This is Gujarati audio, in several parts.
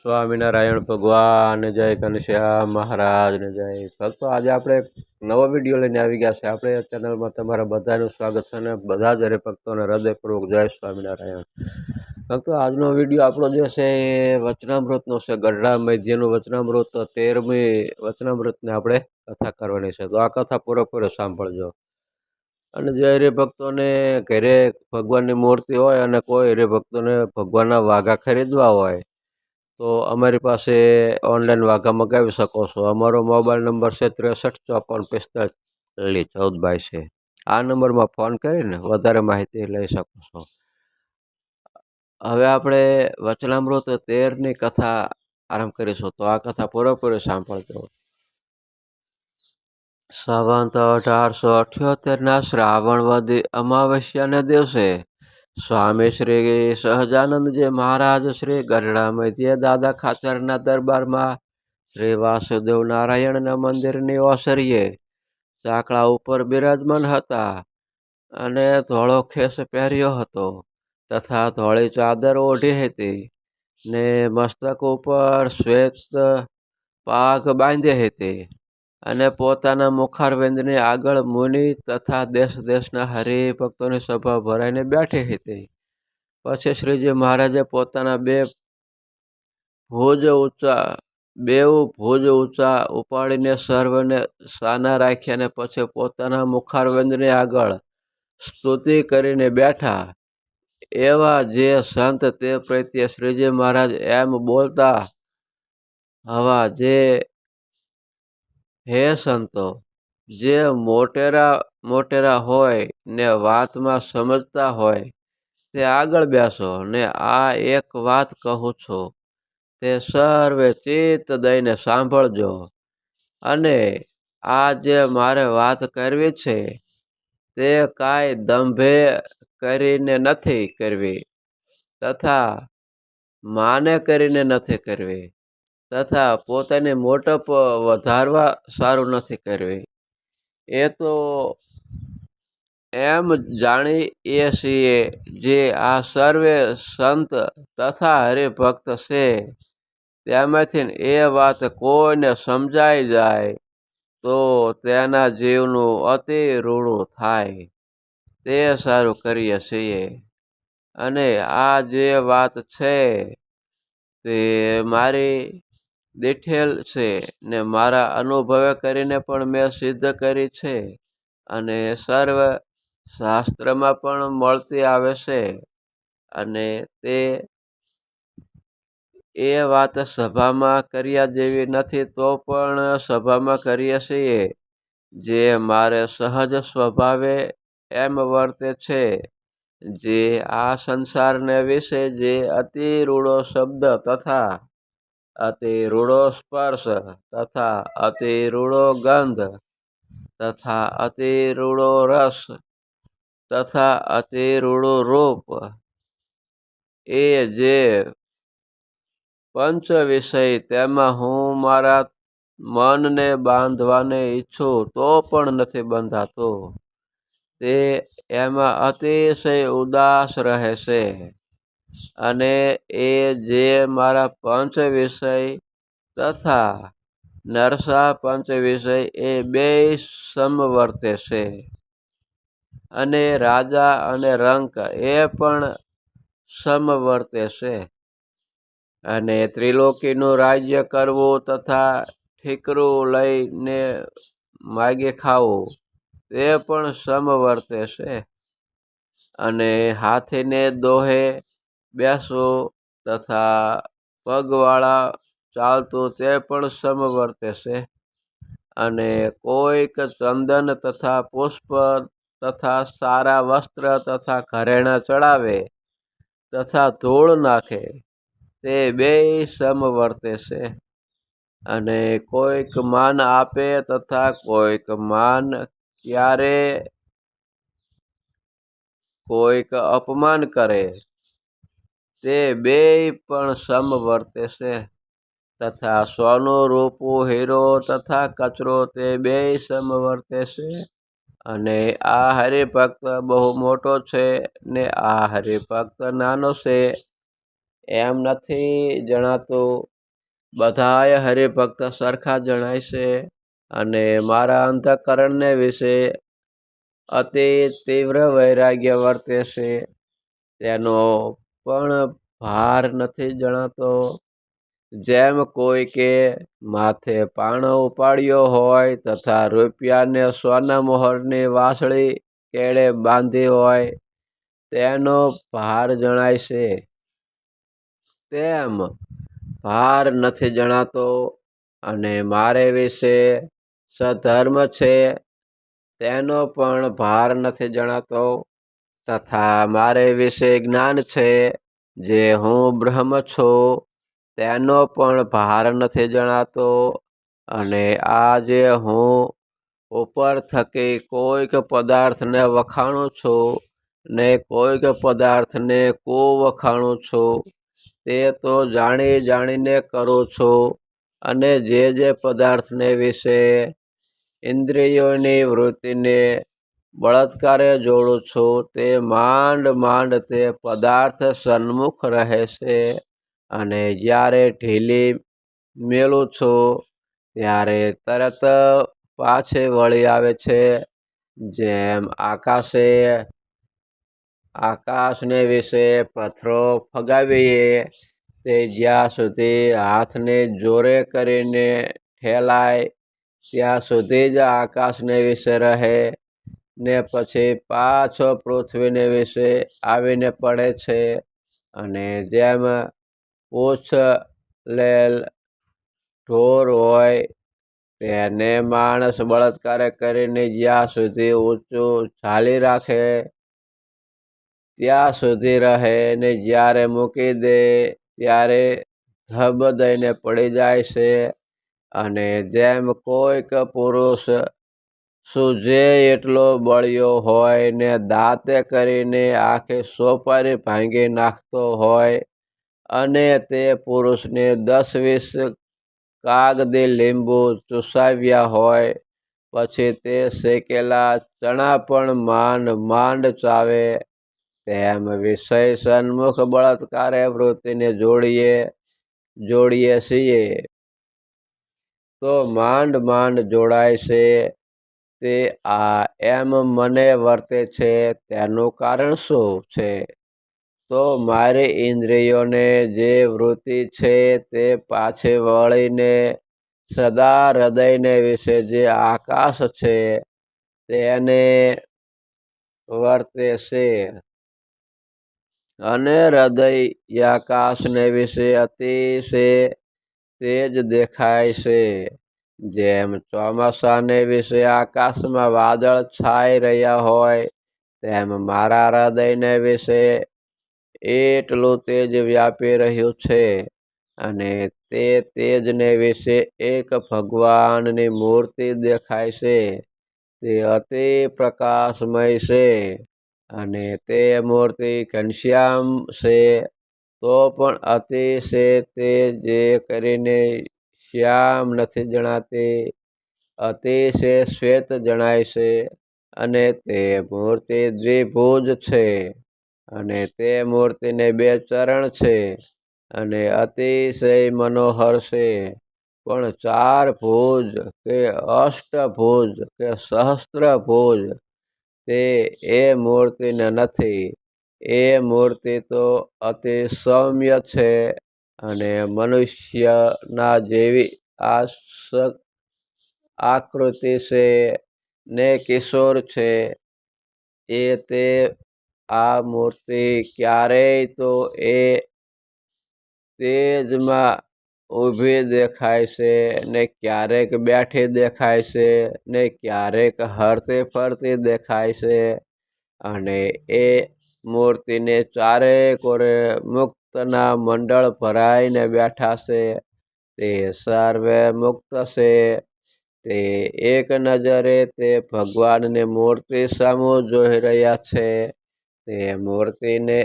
સ્વામિનારાયણ ભગવાન જય, ઘનશ્યામ મહારાજ ને જય. ભક્તો, આજે આપણે એક નવો વિડીયો લઈને આવી ગયા છે. આપણે ચેનલમાં તમારા બધાનું સ્વાગત છે અને બધા જ ભક્તોને હૃદયપૂર્વક જય સ્વામિનારાયણ. ભક્તો, આજનો વિડીયો આપણો જે છે એ વચનામૃતનો છે. ગઢડા મધ્યનું વચનામૃત, 13મી વચનામૃતને આપણે કથા કરવાની છે. તો આ કથા પૂરેપૂરો સાંભળજો. અને જે હરિભક્તોને ઘરે ભગવાનની મૂર્તિ હોય અને કોઈ હરિભક્તોને ભગવાનના વાઘા ખરીદવા હોય તો અમારી પાસે ઓનલાઈન વાઘા મગાવી શકો છો. અમારો મોબાઈલ નંબર છે 6354451422 છે. આ નંબરમાં ફોન કરીને વધારે માહિતી લઈ શકો છો. હવે આપણે વચનામૃત 13ની કથા આરંભ કરીશું. તો આ કથા પૂરેપૂરી સાંભળજો. સંવંત 1878ના શ્રાવણ વદ અમાવસ્યાના દિવસે સ્વામી શ્રી સહજાનંદજી મહારાજ શ્રી ગઢડા મધ્ય દાદા ખાચરના દરબારમાં શ્રી વાસુદેવ નારાયણના મંદિરની ઓસરીએ ચાકડા ઉપર બિરાજમાન હતા અને ધોળો ખેસ પહેર્યો હતો તથા ધોળી ચાદર ઓઢી હતી ને મસ્તક ઉપર શ્વેત પાઘ બાંધી હતી અને પોતાના મુખારવિંદની આગળ મુનિ તથા દેશ દેશના હરિભક્તોની સભા ભરાઈને બેઠી હતી. પછી શ્રીજી મહારાજે પોતાના બેઉ ભુજ ઊંચા ઉપાડીને સર્વને સાના રાખ્યા અને પછી પોતાના મુખારવિંદની આગળ સ્તુતિ કરીને બેઠા. એવા જે સંત તે પ્રત્યે શ્રીજી મહારાજ એમ બોલતા હવા, જે હે સંતો, જે મોટેરા હોય ને વાતમાં સમજતા હોય તે આગળ બેસો ને આ એક વાત કહું છું તે સર્વે ચિત્ત દઈને સાંભળજો. અને આ જે મારે વાત કરવી છે તે કાંઈ દંભે કરીને નથી કરવી તથા માને કરીને નથી કરવી તથા પોતાની મોટપ વધારવા સારું નથી કરવી. એ તો એમ જાણીએ છીએ જે આ સર્વે સંત તથા હરિભક્ત છે તેમાંથી એ વાત કોઈને સમજાઈ જાય તો તેના જીવનું અતિ રૂડું થાય તે સારું કરીએ છીએ. અને આ જે વાત છે તે મારી દીઠેલ છે ને મારા અનુભવે કરીને પણ મેં સિદ્ધ કરી છે અને સર્વ શાસ્ત્રમાં પણ મળતી આવે છે. અને તે એ વાત સભામાં કર્યા જેવી નથી તો પણ સભામાં કરીએ છીએ. જે મારે સહજ સ્વભાવે એમ વર્તે છે, જે આ સંસારને વિશે જે અતિ રૂડો શબ્દ તથા અતિ રૂડો સ્પર્શ તથા અતિ રૂડો ગંધ તથા અતિ રૂડો રસ તથા અતિ રૂડું રૂપ, એ જે પંચ વિષય તેમાં હું મારા મનને બાંધવાને ઈચ્છું તો પણ નથી બંધાતો. તે એમાં અતિશય ઉદાસ રહે છે. અને એ જે મારા પંચ વિષય તથા નરસા પંચ વિષય એ બેય સમવર્તે છે. અને રાજા અને રંક એ પણ સમવર્તે છે. અને ત્રિલોકીનું રાજ્ય કરવું તથા ઠીકરું લઈને માગે ખાવું તે પણ સમવર્તે છે. અને હાથીને દોહે બેસવું તથા પગવાળા ચાલતું તે પણ સમવર્તે છે. અને કોઈક ચંદન તથા પુષ્પ તથા સારા વસ્ત્ર તથા ઘરેણાં ચડાવે તથા ધૂળ નાખે તે બેય સમવર્તે છે. અને કોઈક માન આપે તથા કોઈક માન ક્યારે કોઈક અપમાન કરે તે બેય પણ સમવર્તે છે. તથા સોનું રૂપું હીરો તથા કચરો તે બેય સમવર્તે છે. અને આ હરિભક્ત બહુ મોટો છે ને આ હરિભક્ત નાનો છે એમ નથી જણાતું. બધાય હરિભક્ત સરખા જણાય છે અને મારા અંતઃકરણને વિશે અતિ તીવ્ર વૈરાગ્ય વર્તે છે. તેનો પણ ભાર નથી જણાતો. જેમ કોઈ કે માથે પાણો ઉપાડ્યો હોય તથા રૂપિયાને સોના મોહરની વાસળી કેળે બાંધી હોય તેનો ભાર જણાય છે. તેમ ભાર નથી જણાતો અને મારે વિશે સધર્મ છે તેનો પણ ભાર નથી જણાતો તથા મારે વિશે જ્ઞાન છે જે હું બ્રહ્મ છું તેનો પણ ભાર નથી જણાતો અને આ જે હું ઉપર થકી કોઈક પદાર્થને વખાણું છું ને કોઈક પદાર્થને વખાણું છું તે તો જાણીને કરું છું અને જે પદાર્થને વિશે ઇન્દ્રિયોની વૃત્તિને બળાત્કારે જોડું છું તે માંડ તે પદાર્થ સન્મુખ રહે છે અને જ્યારે ઢીલી મેલું છું ત્યારે તરત પાછી વળી આવે છે. જેમ આકાશને વિશે પથ્થરો ફગાવીએ તે જ્યાં સુધી હાથને જોરે કરીને ઠેલાય ત્યાં સુધી જ આકાશને વિશે રહે ને પછી પાછો પૃથ્વીને વિશે આવીને પડે છે. અને જેમ પૂંછલેલ ઢોર હોય તેને માણસ બળાત્કારે કરીને જ્યાં સુધી ઊંચું ઝાલી રાખે ત્યાં સુધી રહે ને જ્યારે મૂકી દે ત્યારે ધબ દઈને પડી જાય છે. અને જેમ કોઈક પુરુષ સૂજે એટલો બળ્યો હોય ને દાંતે કરીને આખી સોપારી ભાંગી નાખતો હોય અને તે પુરુષને 10-20 કાગદી લીંબુ ચૂસાવ્યા હોય પછી તે શેકેલા ચણા પણ માંડ ચાવે તેમ વિષય સન્મુખ બળાત્કારે વૃત્તિને જોડીએ છીએ તો માંડ જોડાય છે. તે આ એમ મને વર્તે છે તેનું કારણ શું છે? તો મારી ઇન્દ્રિયોને જે વૃત્તિ છે તે પાછી વળીને સદા હૃદયને વિશે જે આકાશ છે તેને વર્તે છે અને હૃદય આકાશને વિશે અતિશય તેજ દેખાય છે. જેમ ચોમાસાને વિશે આકાશમાં વાદળ છાઈ રહ્યા હોય તેમ મારા હૃદયને વિશે એટલું તેજ વ્યાપી રહ્યું છે અને તે તેજને વિશે એક ભગવાનની મૂર્તિ દેખાય છે. તે અતિ પ્રકાશમય છે અને તે મૂર્તિ ઘનશ્યામ છે તો પણ અતિશય તે જે કરીને શ્યામ નથી જણાતી અતિશય શ્વેત જણાય છે અને તે મૂર્તિ દ્વિભુજ છે અને તે મૂર્તિને 2 ચરણ છે અને અતિશય મનોહર છે પણ 4 ભુજ કે અષ્ટભુજ કે સહસ્ત્રભુજ તે એ મૂર્તિને નથી. એ મૂર્તિ તો અતિ સૌમ્ય છે અને મનુષ્યના જેવી આકૃતિ છે ને કિશોર છે. તે આ મૂર્તિ ક્યારેય તો એ તેજમાં ઊભી દેખાય છે ને ક્યારેક બેઠી દેખાય છે ને ક્યારેક હરતી ફરતી દેખાય છે અને એ મૂર્તિને ચારે કોરે મુક્તના મંડળ ભરાઈને બેઠા છે. તે સર્વે મુક્ત છે. તે એક નજરે તે ભગવાનની મૂર્તિ સામુ જોઈ રહ્યા છે. તે મૂર્તિને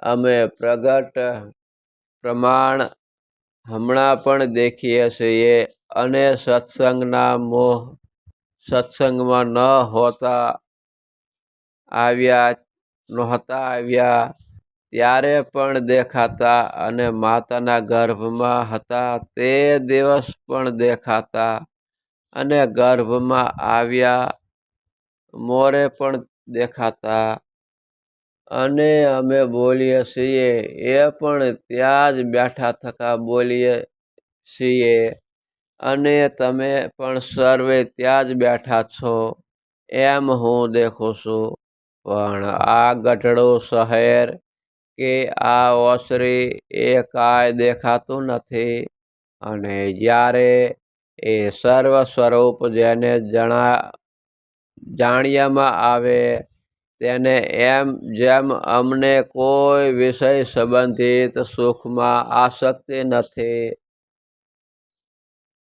અમે પ્રગટ પ્રમાણ હમણાં પણ દેખીએ છીએ અને સત્સંગમાં નહોતા આવ્યા ત્યારે પણ દેખાતા અને માતાના ગર્ભમાં હતા તે દિવસ પણ દેખાતા અને ગર્ભમાં આવ્યા મોરે પણ દેખાતા અને અમે બોલીએ છીએ એ પણ ત્યાં જ બેઠા થકા બોલીએ છીએ અને તમે પણ સર્વે ત્યાં જ બેઠા છો એમ હું દેખું છું. પણ આ ગઢડું શહેર કે આ ઓસરી એ કાંઈ દેખાતું નથી અને જ્યારે એ સર્વ સ્વરૂપ જેને જાણ્યામાં આવે તેને એમ જેમ અમને કોઈ વિષય સંબંધિત સુખમાં આસક્તિ નથી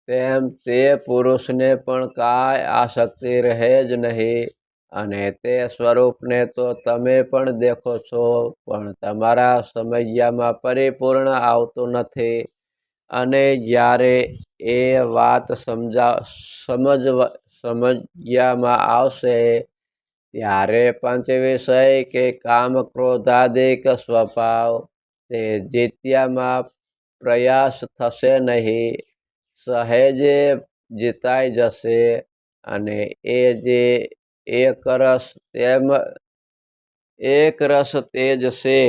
તેમ તે પુરુષને પણ કાંઈ આસક્તિ રહે જ નહીં અને તે સ્વરૂપને તો તમે પણ દેખો છો પણ તમારા સમજ્યામાં પરિપૂર્ણ આવતું નથી અને જ્યારે એ વાત સમજ્યામાં આવશે ત્યારે પંચ વિષય કે કામ ક્રોધાદિક સ્વભાવ તે જીત્યામાં પ્રયાસ થશે નહીં, સહેજે જીતાઈ જશે અને એ જે એક રસ તેજ છે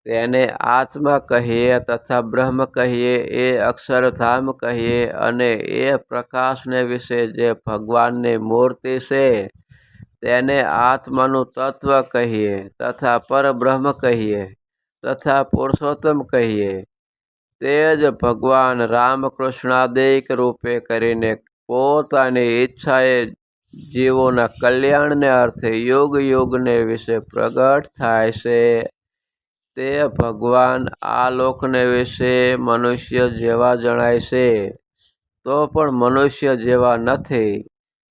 તેને આત્મા કહીએ તથા બ્રહ્મ કહીએ, એ અક્ષરધામ કહીએ અને એ પ્રકાશને વિશે જે ભગવાનની મૂર્તિ છે તેને આત્માનું તત્વ કહીએ તથા પરબ્રહ્મ કહીએ તથા પુરુષોત્તમ કહીએ. તે જ ભગવાન રામકૃષ્ણાદિક રૂપે કરીને પોતાની ઈચ્છાએ જીવોના કલ્યાણને અર્થે યુગ યુગને વિશે પ્રગટ થાય છે. તે ભગવાન આ લોકને વિશે મનુષ્ય જેવા જણાય છે તો પણ મનુષ્ય જેવા નથી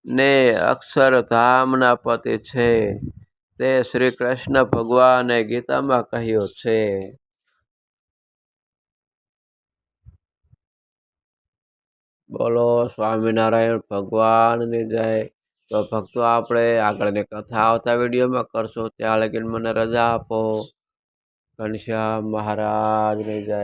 ને અક્ષરધામના પતિ છે તે શ્રી કૃષ્ણ ભગવાને ગીતામાં કહ્યું છે. બોલો સ્વામિનારાયણ ભગવાનની જય. તો ભક્તો આપણે આગળની કથા આવતા વિડીયોમાં કરશું, ત્યાં લગીને મને રજા આપો. ઘનશ્યામ મહારાજની જય.